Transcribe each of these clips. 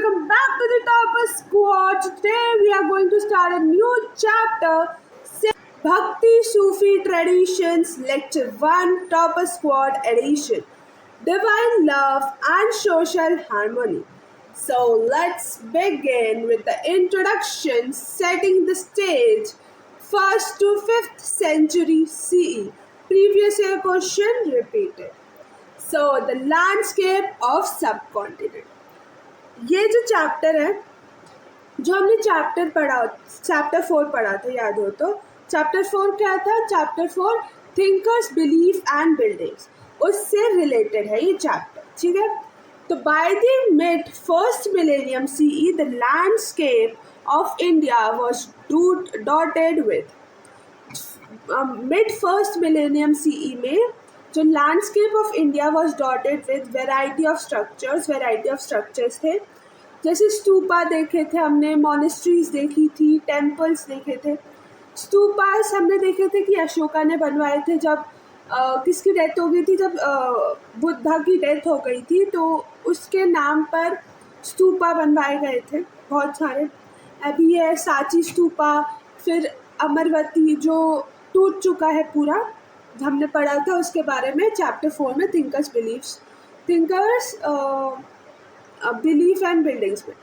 welcome back to the Topper Squad. Today we are going to start a new chapter, Bhakti Sufi Traditions, Lecture 1, Topper Squad Edition, Divine Love and Social Harmony. So let's begin with the introduction, setting the stage, 1st to 5th century CE. Previous year question repeated. So the landscape of subcontinent. ये जो chapter है, जो हमने chapter 4 पढ़ा था, याद हो तो चैप्टर 4 क्या था? Chapter 4 thinkers belief and buildings, उससे रिलेटेड है ये चैप्टर. ठीक है, तो by the mid first millennium CE the landscape of India was dotted with. Mid first millennium CE में जो landscape of India was dotted with variety of structures थे. जैसे स्तूपा देखे थे हमने, मोनेस्ट्रीज देखी थी, टेम्पल्स देखे थे. स्तूपास हमने देखे थे कि अशोका ने बनवाए थे जब किसकी डेथ हो गई थी, जब बुद्धा की डेथ हो गई थी, तो उसके नाम पर स्तूपा बनवाए गए थे बहुत सारे. अभी है सांची स्तूपा, फिर अमरवती जो टूट चुका है पूरा, हमने पढ़ा था उसके बारे में चैप्टर 4 में थिंकर्स बिलीफ एंड बिल्डिंग्स में.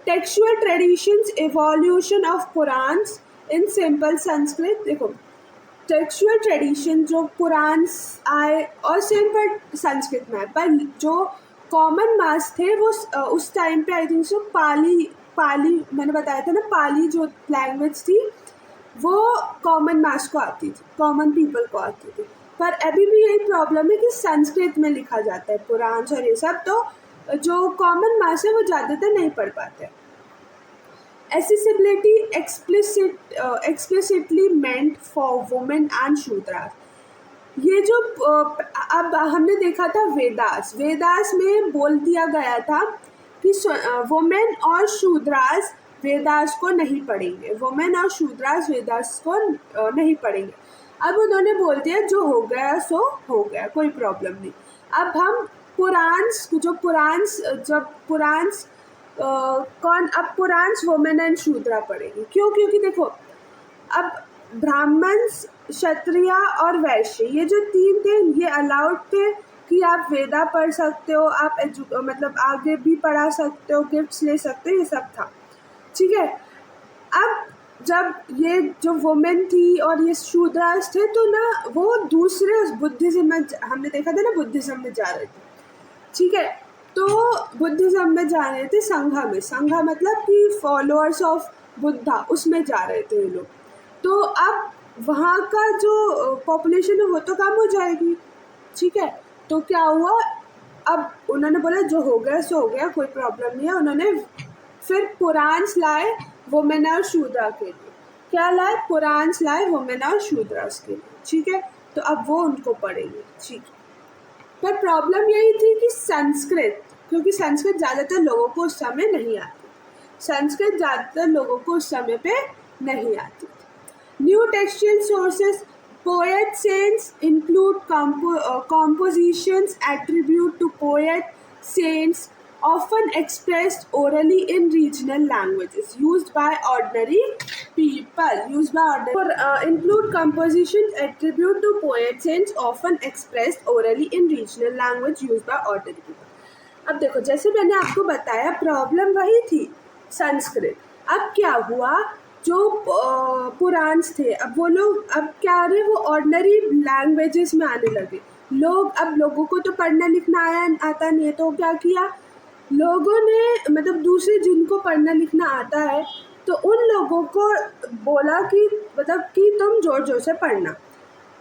Textual traditions, evolution of Puranas in simple Sanskrit. देखो टेक्सचुअल ट्रेडिशन जो पुराण्स आए और सिंपल संस्कृत में, पर जो कॉमन मास थे वो उस टाइम पे आई थिंक सो पाली मैंने बताया था ना, पाली जो लैंग्वेज थी वो कॉमन मास को आती थी, कॉमन पीपल को आती थी. पर अभी भी यही प्रॉब्लम है कि संस्कृत में लिखा जाता है पुराण और ये सब, तो जो कॉमन मास है वो ज़्यादातर नहीं पढ़ पाते. Accessibility explicitly meant for women and Shudras. ये जो अब हमने देखा था वेदास में बोल दिया गया था कि वुमेन और शूद्रास वेदास को नहीं पढ़ेंगे, वुमेन और शूद्रास वेदास को नहीं पढ़ेंगे. अब उन्होंने बोल दिया जो हो गया सो हो गया, कोई प्रॉब्लम नहीं. अब हम पुराण्स वुमेन एंड शूद्रा पढ़ेंगे. क्यों? क्योंकि देखो अब ब्राह्मण, क्षत्रिय और वैश्य ये जो 3 थे ये अलाउड थे कि आप वेदा पढ़ सकते हो, आप मतलब आगे भी पढ़ा सकते हो, गिफ्ट्स ले सकते हो, ये सब था. ठीक है, अब जब ये जो वुमेन थी और ये शूद्रास थे तो ना वो दूसरे बुद्धिज्म में, हमने देखा था ना बुद्धिज्म में जा रहे थे. ठीक है, तो बुद्धिज्म में जा रहे थे, संघा मतलब कि फॉलोअर्स ऑफ बुद्धा, उसमें जा रहे थे ये लोग. तो अब वहाँ का जो पॉपुलेशन है वो तो कम हो जाएगी. ठीक है, तो क्या हुआ, अब उन्होंने बोला जो हो गया सो हो गया, कोई प्रॉब्लम नहीं है. उन्होंने फिर पुराण्स लाए वुमेन और शूद्रा के लिए. क्या लाए? पुराण्स लाए वुमेन और शूद्रास के लिए. ठीक है, तो अब वो उनको पढ़ेंगे. ठीक है, पर प्रॉब्लम यही थी कि संस्कृत, क्योंकि संस्कृत ज़्यादातर लोगों को उस समय नहीं आती. New textual sources, poet saints include compositions attribute to poet saints often expressed orally in regional languages used by ordinary people. Include compositions attribute to poet saints often expressed orally in regional language used by ordinary people. अब देखो जैसे मैंने आपको बताया problem वही थी, संस्कृत. अब क्या हुआ, जो पुराण्स थे अब वो लोग अब क्या रहे, वो ऑर्डिनरी लैंग्वेजेस में आने लगे. अब लोगों को तो पढ़ना लिखना आता नहीं है, तो क्या किया लोगों ने, मतलब दूसरे जिनको पढ़ना लिखना आता है तो उन लोगों को बोला कि मतलब कि तुम जोर से पढ़ना.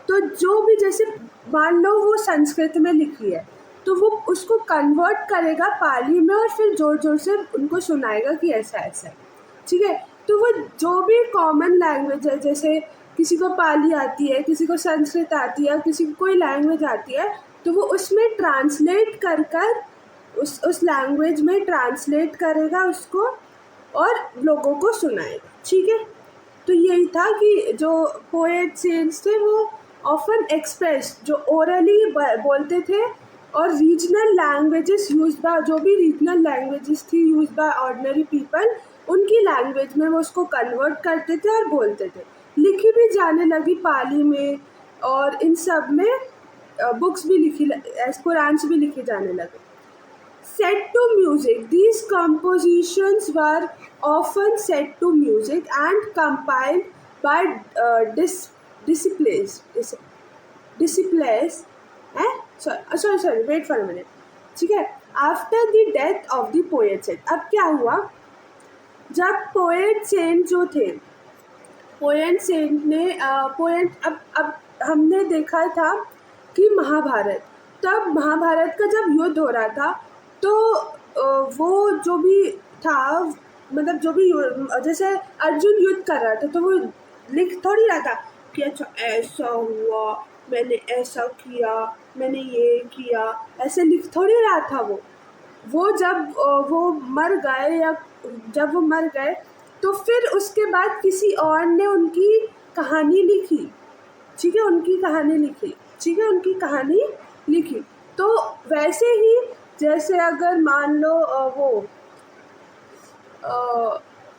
तो जो भी, जैसे मान लो वो संस्कृत में लिखी है तो वो उसको कन्वर्ट करेगा पाली में और फिर जोर से उनको सुनाएगा कि ऐसा ऐसा है. ठीक है, तो वो जो भी कॉमन लैंग्वेज है, जैसे किसी को पाली आती है, किसी को संस्कृत आती है, किसी को कोई लैंग्वेज आती है, तो वो उसमें ट्रांसलेट कर उस लैंग्वेज में ट्रांसलेट करेगा उसको और लोगों को सुनाएगा. ठीक है, तो यही था कि जो पोएट सेंट्स थे वो ऑफन एक्सप्रेस, जो ओरली बोलते थे और रीजनल लैंग्वेजेस यूज बाय, जो भी रीजनल लैंग्वेजेस थी यूज बाय ऑर्डिनरी पीपल, उनकी लैंग्वेज में वो उसको कन्वर्ट करते थे और बोलते थे। लिखी भी जाने लगी पाली में, और इन सब में बुक्स भी लिखी, कुरान्स भी लिखे जाने लगे। Set to music. These compositions were often set to music and compiled by disciples. Sorry. Wait for a minute. ठीक है. After the death of the poet saint. अब क्या हुआ? जब पोएट सेंट जो थे, पोएट सेंट ने अब हमने देखा था कि महाभारत, तब महाभारत का जब युद्ध हो रहा था तो वो जो भी था, मतलब जो भी जैसे अर्जुन युद्ध कर रहा था तो वो लिख थोड़ी रहा था कि अच्छा ऐसा हुआ, मैंने ऐसा किया, मैंने ये किया, ऐसे लिख थोड़ी रहा था वो जब वो मर गए, या जब वो मर गए तो फिर उसके बाद किसी और ने उनकी कहानी लिखी, ठीक है, उनकी कहानी लिखी। तो वैसे ही जैसे अगर मान लो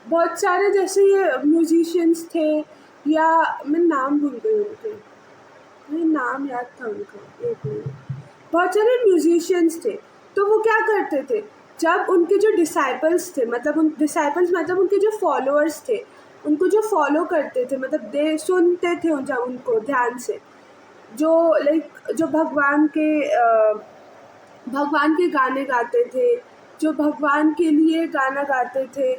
बहुत सारे जैसे ये म्यूजिशियंस थे, या मैं नाम भूल गई उनके, मुझे नाम याद था उनका, एक मिनट, बहुत सारे म्यूजिशियंस थे, तो वो क्या करते थे, जब उनके जो डिसाइपल्स थे, मतलब उनके जो फॉलोअर्स थे, उनको जो फॉलो करते थे, मतलब दे सुनते थे जब उनको ध्यान से, जो जो भगवान के गाने गाते थे, जो भगवान के लिए गाना गाते थे,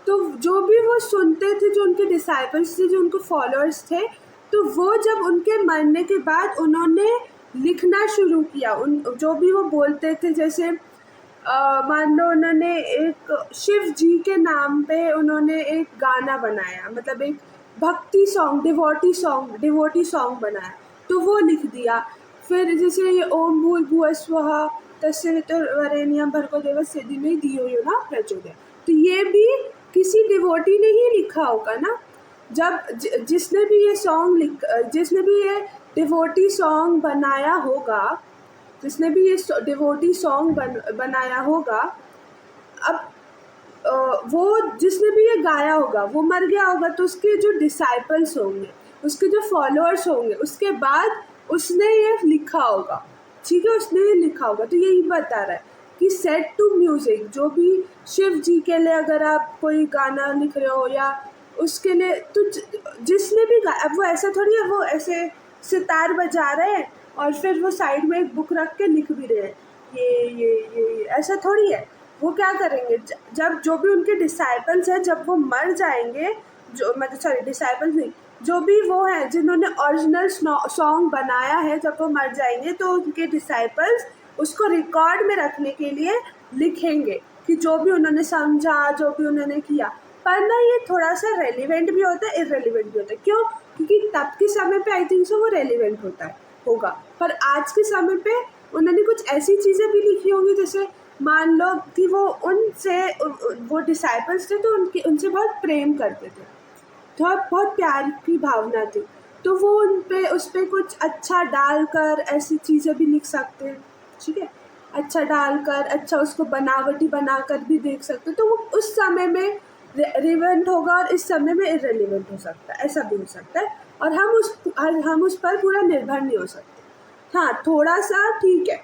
तो जो भी वो सुनते थे, जो उनके डिसाइपल्स थे, जो उनके फॉलोअर्स थे, तो वो जब उनके मरने के बाद उन्होंने लिखना शुरू किया, उन जो भी वो बोलते थे, जैसे मान लो उन्होंने एक शिव जी के नाम पे उन्होंने एक गाना बनाया, मतलब एक भक्ति सॉन्ग, डिवोटी सॉन्ग बनाया, तो वो लिख दिया। फिर जैसे ये ओम भूर्भुवः स्वः तस्य वितुर्वरेण्यं भर्गो देवस्य धीमहि धियो यो न प्रचोदयात्, तो ये भी किसी डिवोटी ने ही लिखा होगा ना। जब जिसने भी ये डिवोटी सॉन्ग बनाया होगा, बनाया होगा, अब वो जिसने भी ये गाया होगा वो मर गया होगा, तो उसके जो डिसाइपल्स होंगे, उसके जो फॉलोअर्स होंगे, उसके बाद उसने ये लिखा होगा, ठीक है, तो यही बता रहा है कि सेट टू म्यूज़िक, जो भी शिव जी के लिए अगर आप कोई गाना लिख रहे हो या उसके लिए, तो जिसने भी अब वो ऐसा थोड़ी है, वो ऐसे सितार बजा रहे हैं और फिर वो साइड में एक बुक रख के लिख भी रहे हैं, ये ऐसा थोड़ी है। वो क्या करेंगे, जब जो भी उनके डिसाइपल्स हैं, जब वो मर जाएंगे, डिसाइपल्स नहीं, जो भी वो हैं जिन्होंने ओरिजिनल सॉन्ग बनाया है, जब वो मर जाएंगे तो उनके डिसाइपल्स उसको रिकॉर्ड में रखने के लिए लिखेंगे कि जो भी उन्होंने समझा, जो भी उन्होंने किया। पर ना ये थोड़ा सा रेलिवेंट भी होता है, इररेलिवेंट भी होता है। क्यों? क्योंकि तब के समय पे आई थिंक सो वो रेलिवेंट होगा, पर आज के समय पे उन्होंने कुछ ऐसी चीज़ें भी लिखी होंगी, जैसे मान लो कि वो डिसाइपल्स थे, तो उनसे बहुत प्रेम करते थे, तो बहुत प्यार की भावना थी, तो वो उस पर कुछ अच्छा डालकर ऐसी चीज़ें भी लिख सकते हैं, ठीक है, अच्छा डालकर, अच्छा उसको बनावटी बनाकर भी देख सकते, तो वो उस समय में रिलेवेंट होगा और इस समय में इररिलेवेंट हो सकता है, ऐसा भी हो सकता है, और हम उस पर पूरा निर्भर नहीं हो सकते। हाँ, थोड़ा सा ठीक है,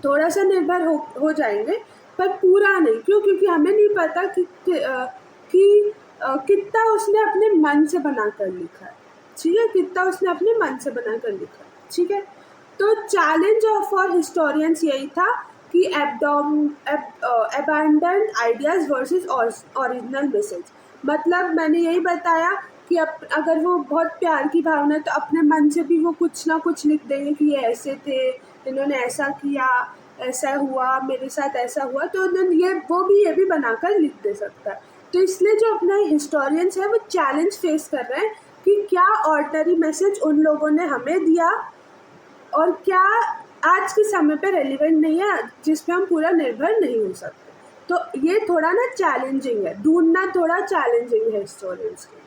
थोड़ा सा निर्भर हो जाएंगे, पर पूरा नहीं। क्यों? क्योंकि हमें नहीं पता कि कितना उसने अपने मन से बनाकर लिखा है, ठीक है, कितना उसने अपने मन से बनाकर लिखा है, ठीक है। तो चैलेंज फॉर हिस्टोरियंस यही था कि abandoned ideas versus original message. मतलब मैंने यही बताया कि अगर वो बहुत प्यार की भावना, तो अपने मन से भी वो कुछ ना कुछ लिख देंगे कि ये ऐसे थे, इन्होंने ऐसा किया, ऐसा हुआ, मेरे साथ ऐसा हुआ, तो उन्होंने ये भी बनाकर लिख दे सकता है। तो इसलिए जो अपना हिस्टोरियंस है वो चैलेंज फेस कर रहे हैं कि क्या ऑर्डिनरी मैसेज उन लोगों ने हमें दिया और क्या आज के समय पे रेलिवेंट नहीं है, जिसमें हम पूरा निर्भर नहीं हो सकते। तो ये थोड़ा ना चैलेंजिंग है, ढूंढना थोड़ा चैलेंजिंग है हिस्टोरियंस के,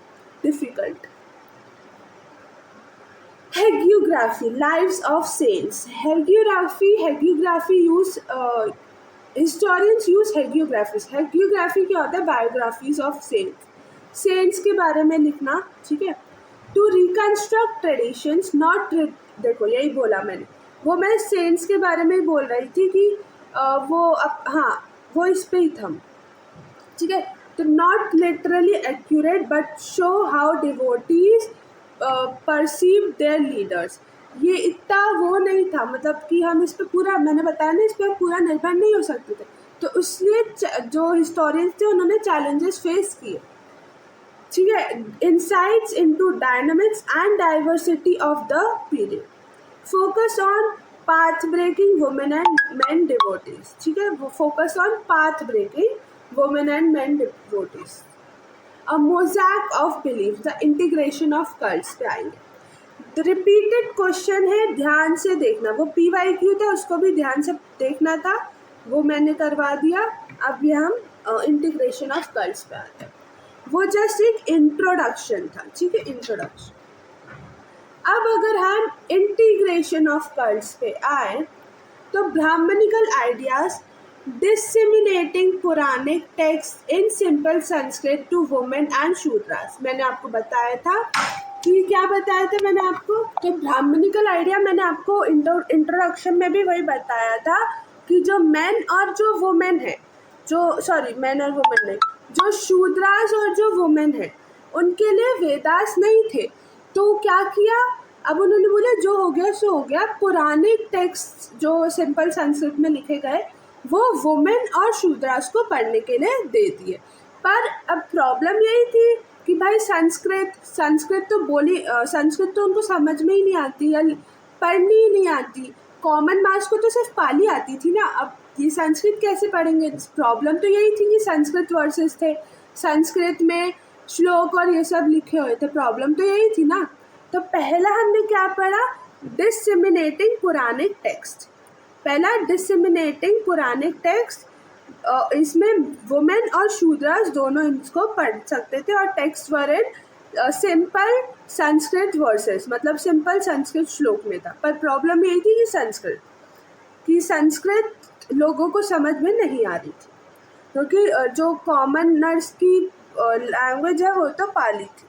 difficult. Hagiography, lives of saints. Hagiography use historians use hagiographies. Hagiography क्या होता है? बायोग्राफीज ऑफ सेंट्स, सेंट्स के बारे में लिखना, ठीक है. टू रिकंस्ट्रक्ट ट्रेडिशंस नॉट, देखो यही बोला मैंने, वो मैं सेंट्स के बारे में बोल रही थी कि हाँ वो इस पे ही था, ठीक है. तो not literally accurate but show how devotees perceive there leaders. ये इतना वो नहीं था, मतलब कि हम इस पर पूरा, मैंने बताया ना, इस पर पूरा निर्भर नहीं हो सकते थे. तो इसलिए जो हिस्टोरियंस थे उन्होंने चैलेंजेस फेस किए, ठीक है. Insights into dynamics and diversity of the period. Focus on path breaking women and men devotees, ठीक है. Focus on path breaking women and men devotees. A mosaic of belief, the integration of cults पे आएंगे. Repeated question है, ध्यान से देखना. वो PYQ था, उसको भी ध्यान से देखना था, वो मैंने करवा दिया. अब ये हम इंटीग्रेशन ऑफ कल्ट्स पे आते हैं. वो जस्ट एक इंट्रोडक्शन था, ठीक है, इंट्रोडक्शन. अब अगर हम इंटीग्रेशन ऑफ कल्ट्स पे आए तो Brahmanical ideas disseminating Puranic text in simple Sanskrit to women and Shudras. मैंने आपको बताया था कि क्या बताया था मैंने आपको, तो ब्राह्मणिकल आइडिया मैंने आपको इंट्रोडक्शन में भी वही बताया था कि जो मैन और जो वुमेन है, जो सॉरी मैन और वुमेन नहीं, जो शूद्रास और जो वुमेन है उनके लिए वेदास नहीं थे. तो क्या किया, अब उन्होंने बोला जो हो गया सो हो गया. पुराने टेक्स्ट जो सिंपल संस्कृत में लिखे गए वो वुमेन और शूद्रास को पढ़ने के लिए दे दिए. पर अब प्रॉब्लम यही थी कि भाई संस्कृत तो बोली, संस्कृत तो उनको समझ में ही नहीं आती या पढ़नी ही नहीं आती. कॉमन मास को तो सिर्फ पाली आती थी ना, अब ये संस्कृत कैसे पढ़ेंगे. प्रॉब्लम तो यही थी कि संस्कृत वर्सेस थे, संस्कृत में श्लोक और ये सब लिखे हुए थे. प्रॉब्लम तो यही थी ना. तो पहला हमने क्या पढ़ा, डिसेमिनेटिंग पुरानिक टेक्स्ट. पहला डिसेमिनेटिंग पुरानिक टेक्स्ट, इसमें वुमेन और शूद्रास दोनों इसको पढ़ सकते थे. और टेक्स्ट वर इन सिंपल संस्कृत वर्सेस, मतलब सिंपल संस्कृत श्लोक में था. पर प्रॉब्लम यही थी कि संस्कृत लोगों को समझ में नहीं आ रही थी, क्योंकि जो कॉमनर्स की लैंग्वेज है वो तो पाली थी.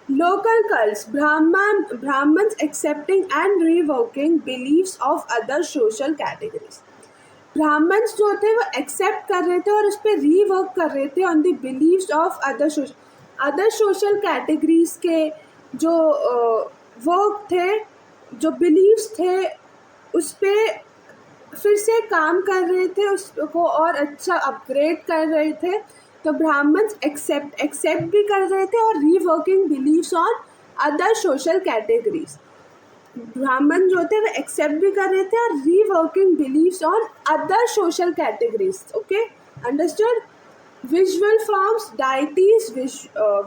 Local cults, Brahmans accepting and revoking believes of other social categories. Brahmans जो थे वो एक्सेप्ट कर रहे थे और उस पर रीवर्क कर रहे थे on the believes of other social categories के जो वर्क थे, जो बिलीव्स थे, उस पर फिर से काम कर रहे थे, उसको और अच्छा अपग्रेड कर रहे थे. तो ब्राह्मण्स एक्सेप्ट भी कर रहे थे और reworking believes on other social categories. ब्राह्मण जो थे वो एक्सेप्ट भी कर रहे थे और reworking believes on other social categories. Okay, understood. Visual forms, deities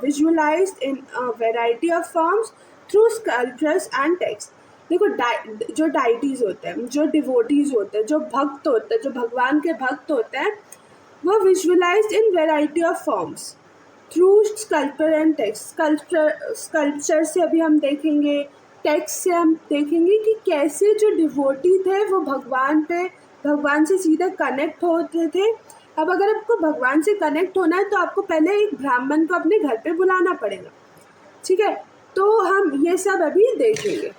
visualised in variety of forms through sculptures and text. देखो जो डाइटीज होते हैं, जो डिवोटीज होते हैं, जो भक्त होते हैं, जो भगवान के भक्त होते हैं, वो visualised in variety of forms through sculpture and text. Sculpture से अभी हम देखेंगे, टेक्स्ट से हम देखेंगे कि कैसे जो डिवोटी थे वो भगवान से सीधे कनेक्ट होते थे. अब अगर आपको भगवान से कनेक्ट होना है तो आपको पहले एक ब्राह्मण को अपने घर पे बुलाना पड़ेगा, ठीक है. तो हम ये सब अभी देखेंगे.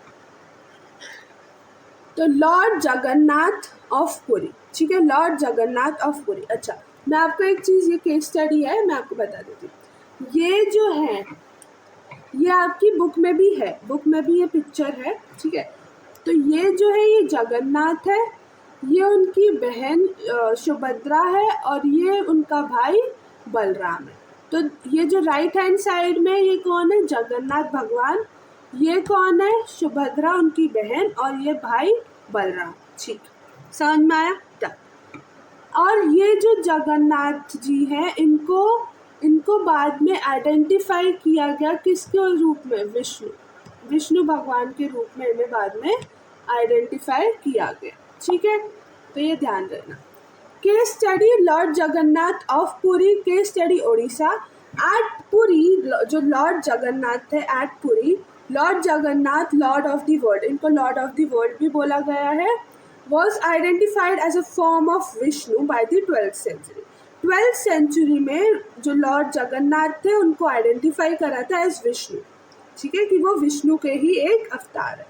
तो लॉर्ड जगन्नाथ ऑफ पुरी, ठीक है, लॉर्ड जगन्नाथ ऑफ पुरी. अच्छा, मैं आपको एक चीज़, ये केस स्टडी है, मैं आपको बता देती हूँ. ये जो है ये आपकी बुक में भी है, बुक में भी ये पिक्चर है, ठीक है. तो ये जो है ये जगन्नाथ है, ये उनकी बहन सुभद्रा है और ये उनका भाई बलराम है. तो ये जो राइट हैंड साइड में ये कौन है, जगन्नाथ भगवान. ये कौन है, सुभद्रा उनकी बहन और ये भाई बलराम. ठीक, समझ में आया. और ये जो जगन्नाथ जी हैं इनको बाद में आइडेंटिफाई किया गया किसके रूप में, विष्णु भगवान के रूप में इन्हें बाद में आइडेंटिफाई किया गया. ठीक है, तो ये ध्यान रखना. Case study lord Jagannath of Puri. Case study Odisha. At Puri, जो लॉर्ड जगन्नाथ थे at Puri, lord Jagannath lord of the world, इनको लॉर्ड ऑफ द वर्ल्ड भी बोला गया है, was identified as a form of Vishnu by the 12th century. 12th century में जो लॉर्ड जगन्नाथ थे उनको आइडेंटिफाई करा था एज विष्णु, ठीक है, कि वो विष्णु के ही एक अवतार है।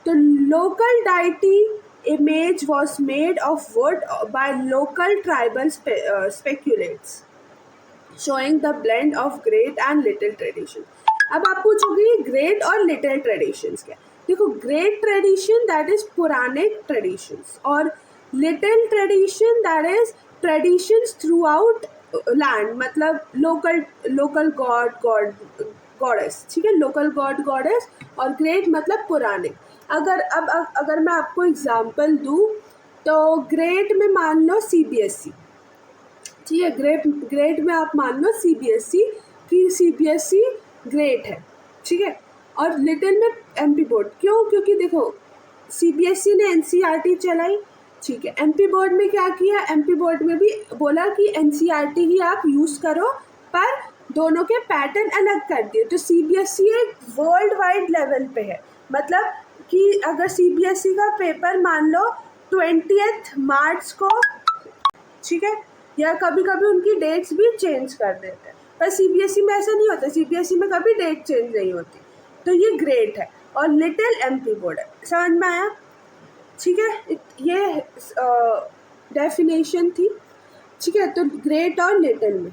तो local deity image was made of wood by local tribal speculates, showing the blend of great and little tradition. अब आप पूछोगे ग्रेट और लिटिल ट्रेडिशंस क्या? देखो, great tradition that is Puranic traditions और little tradition that is traditions throughout land, मतलब local goddess, ठीक है, लोकल गॉडेस, और ग्रेट मतलब पुराने। अगर मैं आपको एग्जांपल दूँ तो ग्रेट में मान लो CBSE, ठीक है, ग्रेट में आप मान लो CBSE कि CBSE ग्रेट है, ठीक है, और लिटिल में MP बोर्ड। क्यों? क्योंकि देखो CBSE ने NCERT चलाई, ठीक है, MP बोर्ड में क्या किया, MP बोर्ड में भी बोला कि NCERT ही आप यूज़ करो, पर दोनों के पैटर्न अलग कर दिए। तो CBSE एक वर्ल्ड वाइड लेवल पे है, मतलब कि अगर CBSE का पेपर मान लो 20 मार्च को, ठीक है, या कभी कभी उनकी डेट्स भी चेंज कर देते हैं, पर CBSE में ऐसा नहीं होता, CBSE में कभी डेट चेंज नहीं होती। तो ये ग्रेट है और लिटिल MP बोर्ड है। समझ में आया? ठीक है, ये डेफिनेशन थी, ठीक है। तो ग्रेट और लिटिल में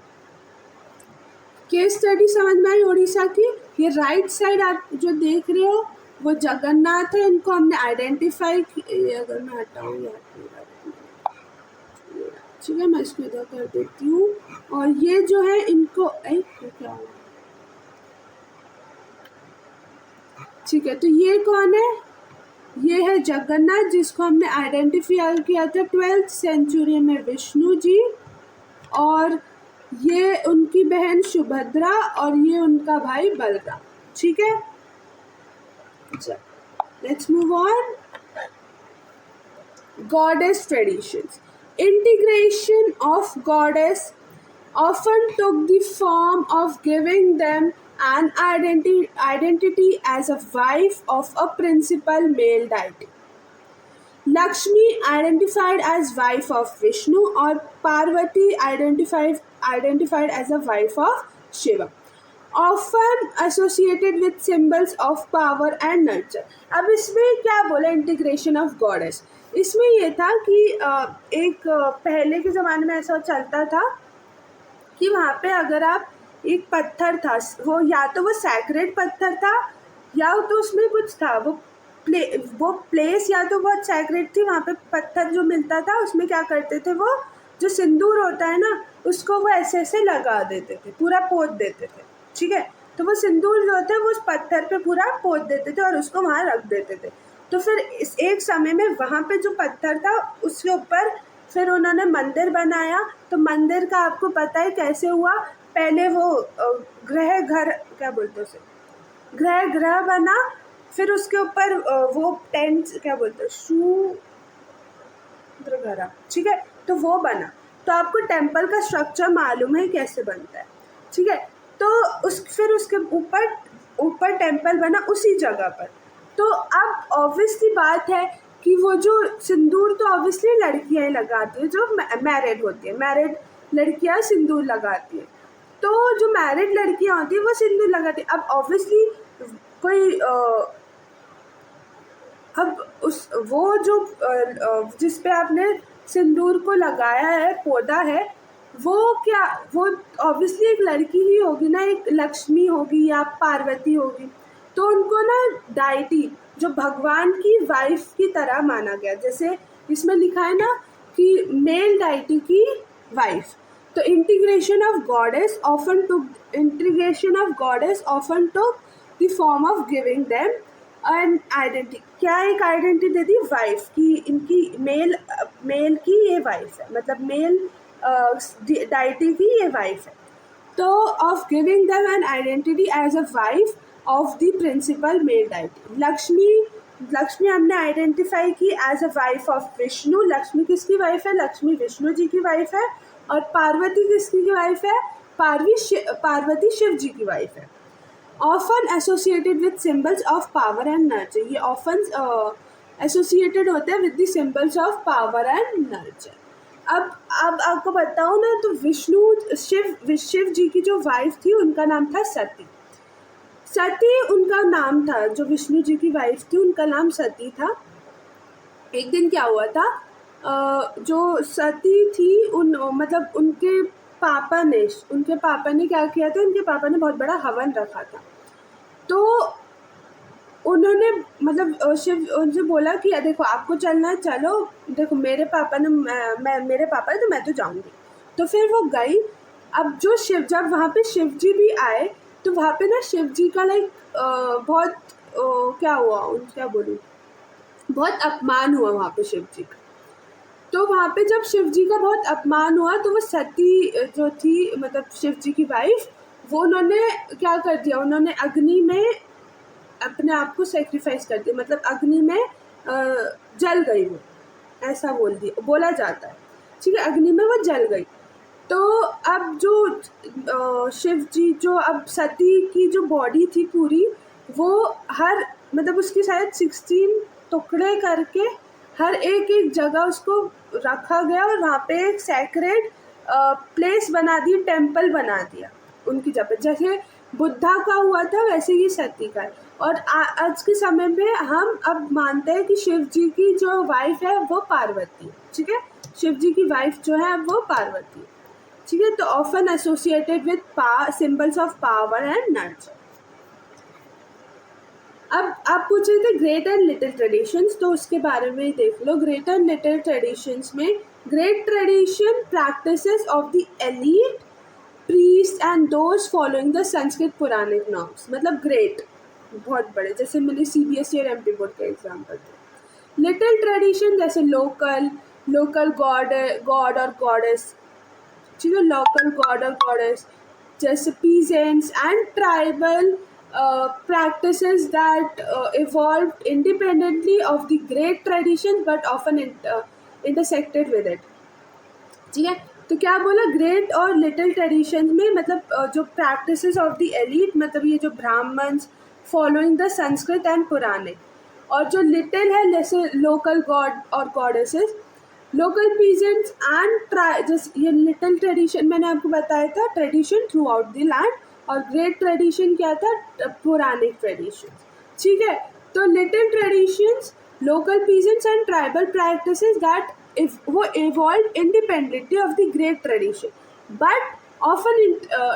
केस स्टडी समझ में आई उड़ीसा की। ये राइट साइड आप जो देख रहे हो वो जगन्नाथ है, इनको हमने आइडेंटिफाई, अगर मैं हटाऊँ ठीक है, मैं इसको इधर कर देती हूँ, और ये जो है इनको क्या हो, ठीक है, तो ये कौन है? ये है जगन्नाथ, जिसको हमने आइडेंटिफाई किया था 12th सेंचुरी में विष्णु जी, और ये उनकी बहन सुभद्रा और ये उनका भाई बलराम, ठीक है। Let's move on. Goddess traditions. Integration of goddess often took the form of giving them an identity as a wife of a principal male deity. Lakshmi identified as wife of Vishnu or Parvati identified as a wife of Shiva, often associated with symbols of power and nurture. अब इसमें क्या बोला integration of goddess? इसमें ये था कि एक पहले के ज़माने में ऐसा चलता था कि वहाँ पे अगर आप एक पत्थर था, वो या तो वो सैक्रेड पत्थर था या तो उसमें कुछ था, वो प्लेस या तो बहुत सैक्रेड थी, वहाँ पे पत्थर जो मिलता था उसमें क्या करते थे, वो जो सिंदूर होता है ना उसको वो ऐसे ऐसे लगा देते थे, पूरा पोत देते थे, ठीक है। तो वो सिंदूर जो होता है वो उस पत्थर पे पूरा पोत देते थे और उसको वहाँ रख देते थे। तो फिर इस एक समय में वहाँ पे जो पत्थर था उसके ऊपर फिर उन्होंने मंदिर बनाया। तो मंदिर का आपको पता है कैसे हुआ, पहले वो घर क्या बोलते उसे, ग्रह बना, फिर उसके ऊपर वो टेंट क्या बोलते हैं, शूद्रघरा, ठीक है, तो वो बना। तो आपको टेम्पल का स्ट्रक्चर मालूम है कैसे बनता है, ठीक है। तो फिर उसके ऊपर टेम्पल बना उसी जगह पर। तो अब ऑब्वियसली बात है कि वो जो सिंदूर तो ऑब्वियसली लड़कियाँ ही लगाती हैं जो मैरिड होती है, मैरिड लड़कियाँ सिंदूर लगाती हैं। तो जो मैरिड लड़कियाँ होती हैं वो सिंदूर लगाती हैं। अब ऑब्वियसली कोई अब वो जो जिस पे आपने सिंदूर को लगाया है, पौधा है, वो ऑब्वियसली एक लड़की ही होगी ना, एक लक्ष्मी होगी या पार्वती होगी। तो उनको ना डाइटी जो भगवान की वाइफ की तरह माना गया, जैसे इसमें लिखा है ना कि मेल डाइटी की वाइफ। तो integration of goddess often took the form of giving them an identity. क्या एक आइडेंटिटी दे दी वाइफ की, इनकी मेल की ये वाइफ है, मतलब मेल डाइटी की ये वाइफ है। तो of giving them an identity as a wife of the principal male deity. Lakshmi हमने आइडेंटिफाई की as a wife of Vishnu. Lakshmi किसकी वाइफ है? लक्ष्मी विष्णु जी की वाइफ है। और पार्वती किसकी वाइफ है? पार्वती शिव जी की वाइफ है। Often associated with symbols of power and nurture, ये ऑफन एसोसिएटेड होते हैं with the symbols of power and nurture. अब आपको बताऊँ ना, तो शिव जी की जो वाइफ थी उनका नाम था सती। सती उनका नाम था, जो विष्णु जी की वाइफ थी उनका नाम सती था। एक दिन क्या हुआ था, जो सती थी मतलब उनके पापा ने क्या किया था, उनके पापा ने बहुत बड़ा हवन रखा था। तो उन्होंने मतलब शिव उनसे बोला कि देखो आपको चलना है चलो, देखो मेरे पापा ने मेरे पापा है तो मैं तो जाऊंगी। तो फिर वो गई। अब जब वहाँ पे शिव जी भी आए, तो वहाँ पे ना शिव जी का बहुत क्या हुआ, क्या बोलूँ, बहुत अपमान हुआ वहाँ पे शिव जी का। तो वहाँ पे जब शिव जी का बहुत अपमान हुआ, तो वो सती जो थी मतलब शिव जी की वाइफ, वो उन्होंने क्या कर दिया, उन्होंने अग्नि में अपने आप को सेक्रीफाइस कर दिया, मतलब अग्नि में जल गई वो, ऐसा बोला जाता है। ठीक है, अग्नि में वो जल गई। तो अब जो शिव जी जो अब सती की जो बॉडी थी पूरी, वो मतलब उसकी शायद 16 टुकड़े करके हर एक जगह उसको रखा गया, और वहाँ पे एक सैक्रेड प्लेस बना दी, टेम्पल बना दिया उनकी जगह। जैसे बुद्धा का हुआ था वैसे ही सती का है। और आज के समय में हम अब मानते हैं कि शिव जी की जो वाइफ है वो पार्वती है। ठीक है, शिव जी की वाइफ जो है वो पार्वती है। ठीक है, तो often associated with symbols of power and nurture. अब आप पूछ रहे थे ग्रेट एंड लिटिल ट्रेडिशंस, तो उसके बारे में देख लो। ग्रेट एंड लिटिल ट्रेडिशंस में, great tradition practices of the elite priest and those following the Sanskrit Puranik norms, मतलब ग्रेट बहुत बड़े, जैसे मैंने CBSE और MP बोर्ड के एग्जाम्पल थे। लिटिल ट्रेडिशन जैसे लोकल गॉड और गॉडेस, ठीक है, लोकल गॉड और गॉडेस, जैसे peasants and tribal practices that evolved independently of the great tradition but often intersected with it। ठीक है, तो क्या बोला, ग्रेट और लिटिल ट्रेडिशन में मतलब जो प्रैक्टिसेस ऑफ द एलीट, मतलब ये जो Brahmans following the Sanskrit and पुराने, और जो लिटिल है जैसे लोकल गॉड और गॉडेसेस, लोकल पीजेंट्स एंड जैसे ये लिटिल ट्रेडिशन मैंने आपको बताया था, tradition throughout the land, और ग्रेट ट्रेडिशन क्या था, पुरानिक ट्रेडिशन। ठीक है, तो little traditions, local peasants and tribal practices that वो evolved independently of the great tradition but often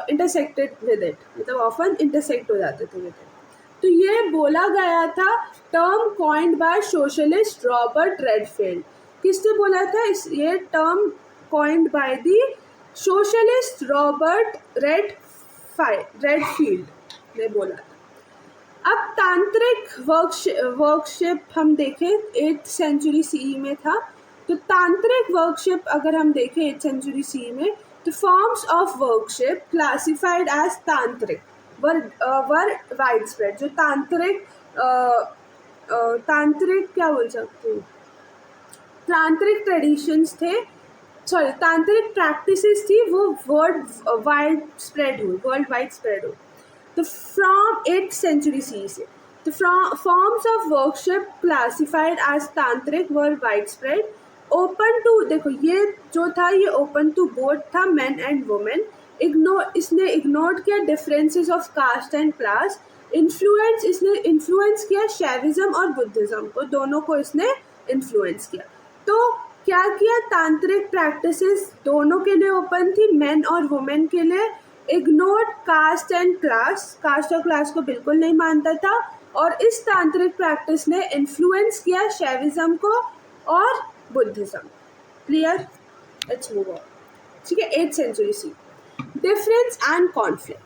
intersected with it, मतलब often intersect हो जाते थे with it। तो ये बोला गया था, term coined by socialist Robert Redfield. किसने बोला था ये term coined by the socialist Robert Redfield ने बोला था। अब तांत्रिक वर्कशिप हम देखें 8th सेंचुरी CE में था। तो तांत्रिक वर्कशिप अगर हम देखें 8th सेंचुरी CE में, तो forms of worship classified as tantric were wide spread. जो तांत्रिक क्या बोल सकते हैं, तांत्रिक ट्रेडिशंस थे, सॉरी तांत्रिक प्रैक्टिसेस थी, वो वर्ल्ड वाइड स्प्रेड हुई। तो फ्रॉम 8th सेंचुरी CE से, तो forms of worship classified as tantric were wide spread, open to, देखो ये जो था ये ओपन टू बोथ था, मेन एंड वुमेन। इसने इग्नोर किया differences of caste and class. इसने इन्फ्लुएंस किया शैविज्म और बुद्धिज्म को, दोनों को इसने इन्फ्लुएंस किया। तो क्या किया, तांत्रिक प्रैक्टिसेस दोनों के लिए ओपन थी, मेन और वुमेन के लिए। Ignored caste and class, caste और क्लास को बिल्कुल नहीं मानता था। और इस तांत्रिक प्रैक्टिस ने इन्फ्लुएंस किया शैविज्म को और Buddhism. Clear, let's move on. ठीक है, 8th century CE। Difference and conflict,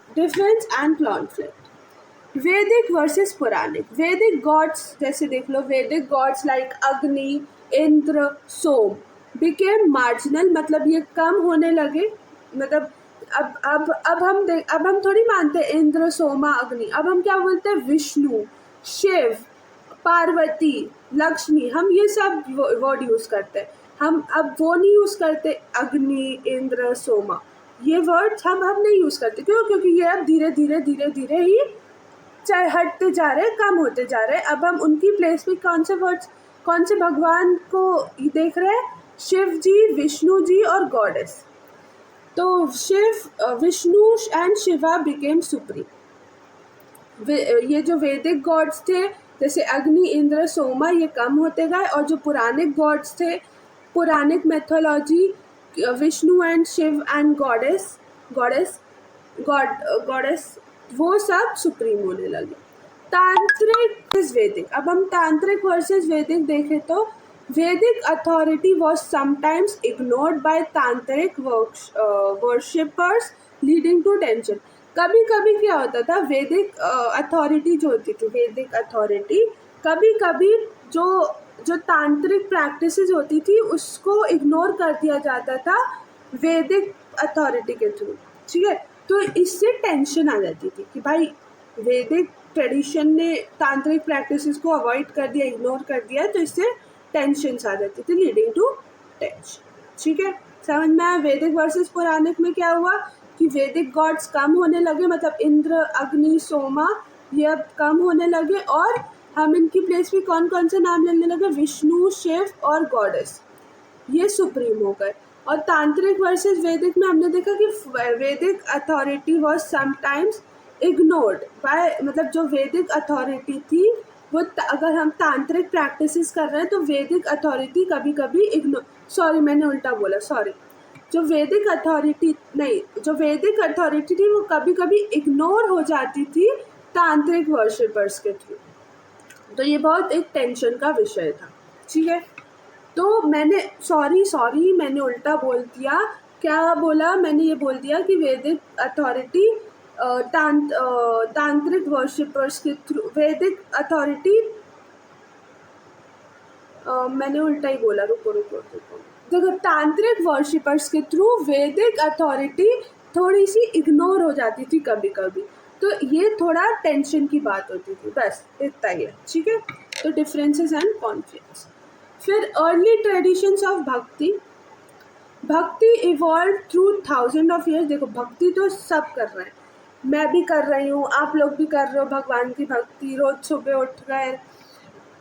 Vedic versus Puranic. Vedic gods जैसे देख लो, वैदिक गॉड्स लाइक अग्नि, इंद्र, सोम बिकेम मार्जिनल, मतलब ये कम होने लगे। मतलब अब हम थोड़ी मानते हैं इंद्र, सोमा, अग्नि। अब हम क्या बोलते हैं, विष्णु, शिव, पार्वती, लक्ष्मी, हम ये सब वर्ड यूज़ करते हैं। हम अब वो नहीं यूज़ करते अग्नि, इंद्र, सोमा, ये वर्ड्स हम नहीं यूज़ करते। क्यों? क्योंकि ये अब धीरे धीरे ही चाहे हटते जा रहे, कम होते जा रहे। अब हम उनकी प्लेस पे कौन से भगवान को देख रहे हैं? शिव जी, विष्णु जी और गॉडेस। तो Vishnu and Shiva became supreme. ये जो वैदिक गॉड्स थे जैसे अग्नि, इंद्र, सोमा, ये कम होते गए, और जो पुरानिक गॉड्स थे, Puranic mythology, Vishnu and Shiva and goddess वो सब सुप्रीम होने लगे। तांत्रिक वर्सेस वैदिक। अब हम तांत्रिक वर्सेस वैदिक देखें तो वैदिक authority was sometimes ignored bye तांत्रिक वर्शिपर्स लीडिंग टू टेंशन। कभी कभी क्या होता था, वैदिक अथॉरिटी जो होती थी, वैदिक अथॉरिटी कभी कभी जो तांत्रिक प्रैक्टिसेस होती थी उसको इग्नोर कर दिया जाता था वैदिक अथॉरिटी के थ्रू। ठीक है, तो इससे टेंशन आ जाती थी कि भाई वैदिक ट्रेडिशन ने तांत्रिक प्रैक्टिसेस को अवॉइड कर दिया, इग्नोर कर दिया, तो इससे टेंशन आ जाती थी, लीडिंग टू टेंशन। ठीक है, समझ में आया? वैदिक वर्सेस पौराणिक में क्या हुआ कि वैदिक गॉड्स कम होने लगे, मतलब इंद्र, अग्नि, सोमा, ये अब कम होने लगे, और हम इनकी प्लेस पे कौन कौन से नाम लेने लगे? विष्णु, शिव और गॉडेस, ये सुप्रीम हो गए। और तांत्रिक वर्सेस वैदिक में हमने देखा कि वैदिक authority was sometimes ignored bye, मतलब जो वैदिक अथॉरिटी थी वो अगर हम तांत्रिक प्रैक्टिसेस कर रहे हैं तो वैदिक अथॉरिटी कभी कभी मैंने उल्टा बोला, सॉरी। जो वैदिक अथॉरिटी थी वो कभी कभी इग्नोर हो जाती थी तांत्रिक वर्शिपर्स के थ्रू। तो ये बहुत एक टेंशन का विषय था। ठीक है, तो मैंने मैंने उल्टा बोल दिया। क्या बोला मैंने? ये बोल दिया कि वैदिक अथॉरिटी तांत्रिक वर्शिपर्स के थ्रू, वैदिक अथॉरिटी मैंने उल्टा ही बोला, रुको। देखो, तांत्रिक वर्शिपर्स के थ्रू वैदिक अथॉरिटी थोड़ी सी इग्नोर हो जाती थी कभी कभी, तो ये थोड़ा टेंशन की बात होती थी, बस इतना ही है। ठीक है, तो डिफरेंसेस एंड कॉन्फ्लिक्ट्स। फिर अर्ली ट्रेडिशंस ऑफ भक्ति evolve through thousand of years. देखो, भक्ति तो सब कर रहे हैं, मैं भी कर रही हूँ, आप लोग भी कर रहे हो भगवान की भक्ति। रोज सुबह उठ कर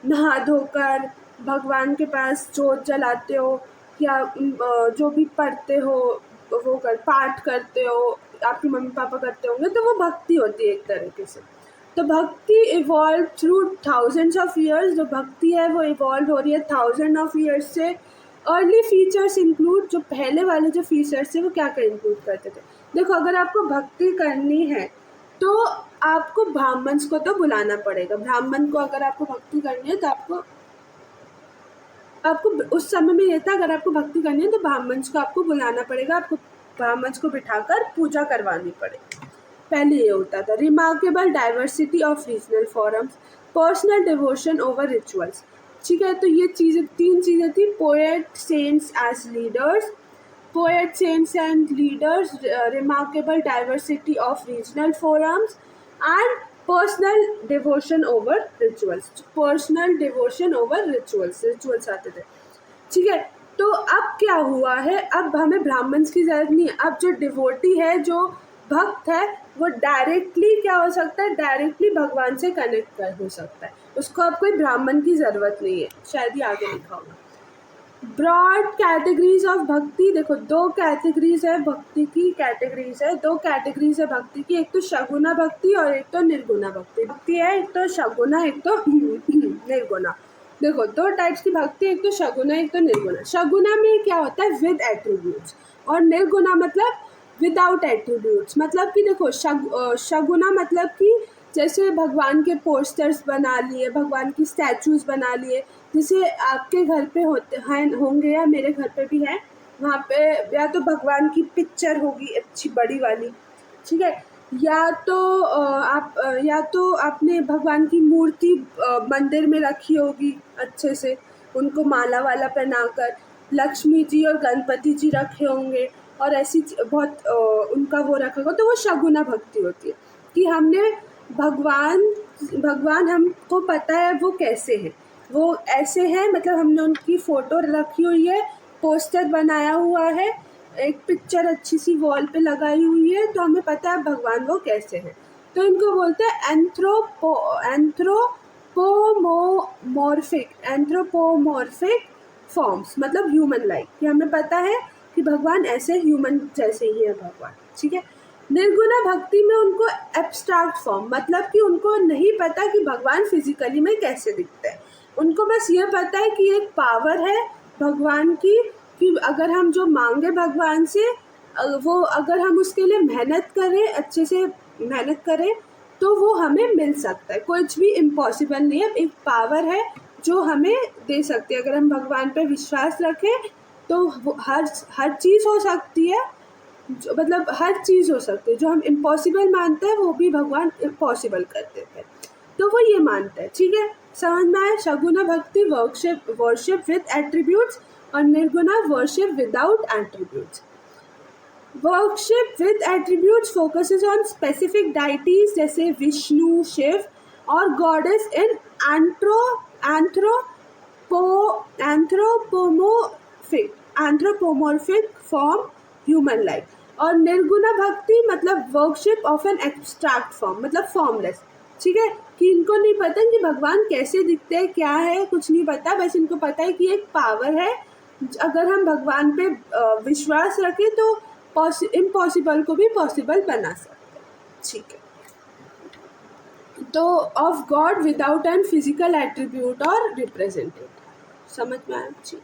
नहा धोकर भगवान के पास जोत जलाते हो, या जो भी पढ़ते हो वो पाठ करते हो, आपकी मम्मी पापा करते होंगे, तो वो भक्ति होती है एक तरीके से। तो भक्ति evolve through thousands of years. जो भक्ति है वो इवॉल्व हो रही है थाउजेंड ऑफ ईयर्स से। अर्ली फीचर्स इंक्लूड, जो पहले वाले जो फीचर्स थे वो क्या क्या इंक्लूड करते थे? देखो, अगर आपको भक्ति करनी है तो आपको ब्राह्मण्स को तो बुलाना पड़ेगा। ब्राह्मण को अगर आपको भक्ति करनी है तो आपको उस समय में ये था, अगर आपको भक्ति करनी है तो ब्राह्मण्स को आपको बुलाना पड़ेगा, आपको ब्राह्मण्स को बिठाकर पूजा करवानी पड़ेगी। पहले ये होता था। Remarkable diversity of regional forms, personal devotion over rituals. ठीक है, तो ये तीन चीज़ें थी। Poet, saints and leaders, remarkable diversity of regional forms and personal devotion over rituals आते थे। ठीक है, तो अब क्या हुआ है, अब हमें ब्राह्मण्स की ज़रूरत नहीं है। अब जो डिवोटी है, जो भक्त है, वो डायरेक्टली क्या हो सकता है? डायरेक्टली भगवान से कनेक्ट हो सकता है, उसको अब कोई ब्राह्मण की ज़रूरत नहीं है। शायद ही आगे लिखा होगा। ब्रॉड कैटेगरीज ऑफ भक्ति। देखो, दो कैटेगरीज है भक्ति की, दो कैटेगरीज है भक्ति की। एक तो शगुना भक्ति और एक तो निर्गुणा भक्ति है। एक तो शगुना, एक तो निर्गुणा। देखो, दो टाइप्स की भक्ति, एक तो शगुना, एक तो निर्गुणा। शगुना में क्या होता है? विद एट्रीब्यूट्स, और निर्गुणा मतलब विदाउट एट्रीब्यूट्स। मतलब कि देखो, शगुना मतलब कि जैसे भगवान के पोस्टर्स बना लिए, भगवान की स्टैचूज बना लिए, जैसे आपके घर पे होंगे या मेरे घर पे भी है, वहाँ पे या तो भगवान की पिक्चर होगी अच्छी बड़ी वाली, ठीक है, या तो आपने भगवान की मूर्ति मंदिर में रखी होगी अच्छे से, उनको माला वाला पहनाकर। लक्ष्मी जी और गणपति जी रखे होंगे और ऐसी बहुत उनका वो रखा होगा, तो वो शगुना भक्ति होती है कि हमने भगवान हमको पता है वो कैसे हैं, वो ऐसे हैं, मतलब हमने उनकी फ़ोटो रखी हुई है, पोस्टर बनाया हुआ है, एक पिक्चर अच्छी सी वॉल पे लगाई हुई है, तो हमें पता है भगवान वो कैसे हैं। तो इनको बोलते हैं एंथ्रोपोमॉर्फिक फॉर्म्स, मतलब ह्यूमन लाइक, कि हमें पता है कि भगवान ऐसे ह्यूमन जैसे ही है भगवान, ठीक है। निर्गुणा भक्ति में उनको एब्स्ट्रैक्ट फॉर्म, मतलब कि उनको नहीं पता कि भगवान फिजिकली में कैसे दिखते हैं, उनको बस ये पता है कि एक पावर है भगवान की, कि अगर हम जो मांगे भगवान से वो अगर हम उसके लिए मेहनत करें, अच्छे से मेहनत करें, तो वो हमें मिल सकता है। कुछ भी इम्पॉसिबल नहीं है, एक पावर है जो हमें दे सकती है। अगर हम भगवान पे विश्वास रखें तो वो हर चीज़ हो सकती है, मतलब हर चीज़ हो सकती है। जो हम इम्पॉसिबल मानते हैं वो भी भगवान पॉसिबल कर देते हैं, तो वो ये मानते हैं, ठीक है। समझ में आया? सगुना भक्ति वर्शिप विद एट्रीब्यूट्स और nirguna worship without attributes. Worship with attributes focuses on specific deities जैसे विष्णु, शिव, और goddess in anthropomorphic form human like. और निर्गुणा भक्ति मतलब worship of an abstract form, मतलब फॉर्मलेस, ठीक है, कि इनको नहीं पता कि भगवान कैसे दिखते हैं, क्या है, कुछ नहीं पता, बस इनको पता है कि एक पावर है, अगर हम भगवान पे विश्वास रखें तो इम्पॉसिबल को भी पॉसिबल बना सकते हैं, ठीक है। तो of God without an physical attribute और रिप्रेजेंटेटिव, समझ में आया? ठीक।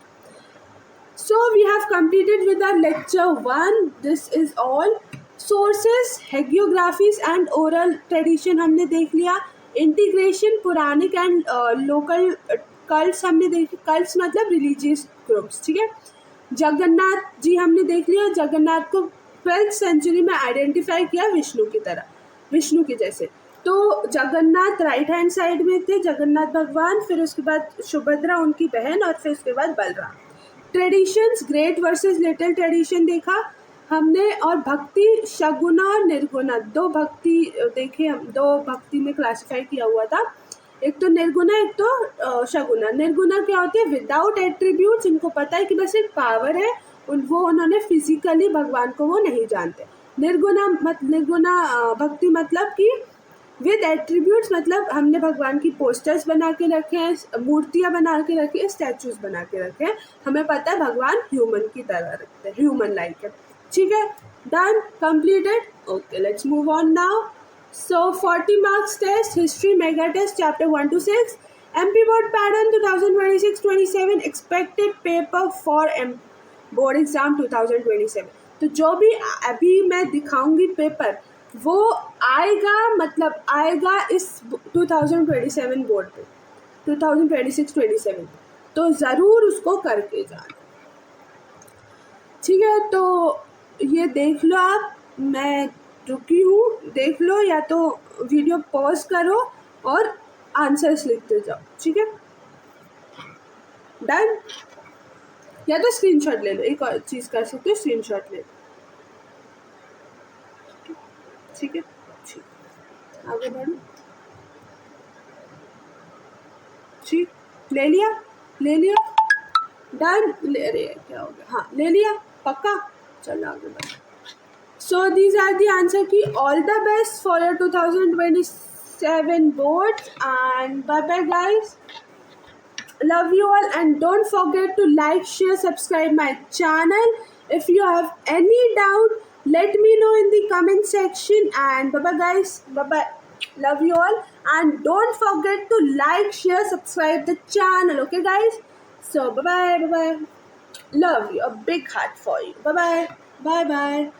So we have completed with our lecture 1. This is all. Sources, hagiographies and oral tradition हमने देख लिया. Integration, Puranic and local cults हमने देख, कल्ट्स मतलब रिलीजियस ग्रुप्स, ठीक है। जगन्नाथ जी हमने देख लिया, जगन्नाथ को 12th सेंचुरी में आइडेंटिफाई किया विष्णु की तरह, विष्णु के जैसे। तो जगन्नाथ राइट हैंड साइड में थे, जगन्नाथ भगवान, फिर उसके बाद सुभद्रा उनकी बहन, और फिर उसके बाद Balram. Traditions, great versus little tradition देखा हमने, और भक्ति शगुना और निर्गुणा, दो भक्ति देखे हम, दो भक्ति में क्लासिफाई किया हुआ था, एक तो निर्गुणा, एक तो शगुना। निर्गुणा क्या होती है? विदाउट एट्रीब्यूट्स, इनको पता है कि बस एक पावर है, उन्होंने फिजिकली भगवान को वो नहीं जानते। निर्गुणा भक्ति मतलब कि विद एट्रीब्यूट्स, मतलब हमने भगवान की पोस्टर्स बना के रखे हैं, मूर्तियाँ बना के रखी हैं, स्टैचूज बना के रखे हैं, हमें पता है भगवान ह्यूमन की तरह रखते हैं, ह्यूमन लाइक है, ठीक है। Done, completed. Okay, let's move on now. So 40 marks test, history mega test, chapter 1 to 6, MP board pattern 2026-27, expected paper for board exam 2027। तो जो भी अभी मैं दिखाऊंगी पेपर वो आएगा, मतलब आएगा इस 2027 बोर्ड पे, 2026-27, तो ज़रूर उसको करके जाना, ठीक है। तो ये देख लो आप, मैं रुकी हूँ, देख लो, या तो वीडियो पॉज करो और आंसर्स लिखते जाओ, ठीक है। डन, या तो स्क्रीनशॉट ले लो, एक और चीज़ कर सकते हो, स्क्रीनशॉट ले लो, ठीक है। ठीक, आगे बढ़ो, ठीक, ले लिया, डन, ले रहे क्या हो गया, हाँ ले लिया, पक्का, चलो आगे बढ़ो। So these are the answer key. All the best for your 2027 boards, and bye bye guys. Love you all, and don't forget to like, share, subscribe my channel. If you have any doubt, let me know in the comment section, and bye bye guys. Bye bye. Love you all, and don't forget to like, share, subscribe the channel. Okay guys? So bye bye. Love you. A big heart for you. Bye bye.